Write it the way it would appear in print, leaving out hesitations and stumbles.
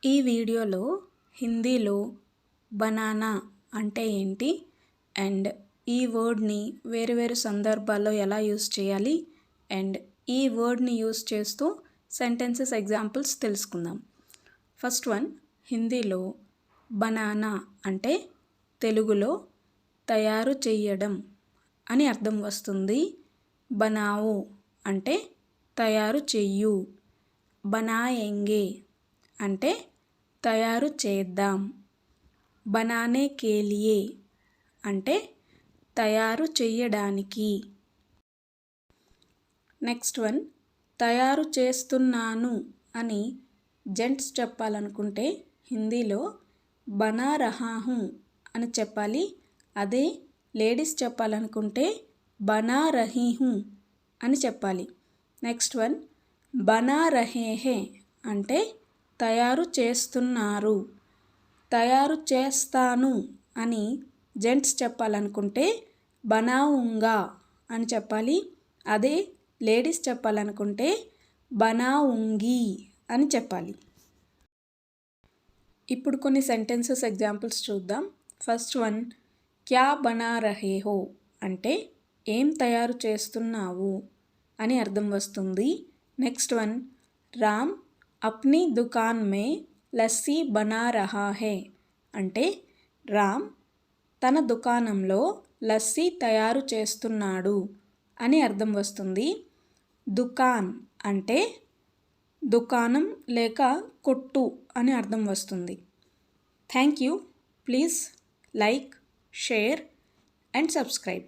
ఈ వీడియోలో హిందీలో బనానా అంటే ఏంటి అండ్ ఈ వర్డ్ని వేరు వేరు సందర్భాల్లో ఎలా యూస్ చేయాలి అండ్ ఈ వర్డ్ని యూస్ చేస్తూ సెంటెన్సెస్ ఎగ్జాంపుల్స్ తెలుసుకుందాం. ఫస్ట్ వన్, హిందీలో బనానా అంటే తెలుగులో తయారు చెయ్యడం అని అర్థం వస్తుంది. బనావో అంటే తయారు చెయ్యు. బనాయేంగే అంటే తయారు చేద్దాం. బనానే కేలియే అంటే తయారు చెయ్యడానికి. నెక్స్ట్ వన్, తయారు చేస్తున్నాను అని జెంట్స్ చెప్పాలనుకుంటే హిందీలో బనా రహా హూ అని చెప్పాలి. అదే లేడీస్ చెప్పాలనుకుంటే బనా రహీ హూ అని చెప్పాలి. నెక్స్ట్ వన్, బనా రహే హే అంటే తయారు చేస్తున్నారు. తయారు చేస్తాను అని జెంట్స్ చెప్పాలనుకుంటే బనావుంగా అని చెప్పాలి. అదే లేడీస్ చెప్పాలనుకుంటే బనావుంగి అని చెప్పాలి. ఇప్పుడు కొన్ని సెంటెన్సెస్ ఎగ్జాంపుల్స్ చూద్దాం. ఫస్ట్ వన్, క్యా బనా రహే హో అంటే ఏం తయారు చేస్తున్నావు అని అర్థం వస్తుంది. నెక్స్ట్ వన్, రామ్ అప్నీ దుకాన్ మే లస్సీ బనా రహా హే అంటే రామ్ తన దుకాణంలో లస్సీ తయారు చేస్తున్నాడు అని అర్థం వస్తుంది. దుకాన్ అంటే దుకాణం లేక కొట్టు అని అర్థం వస్తుంది. Thank you. Please like, share and subscribe.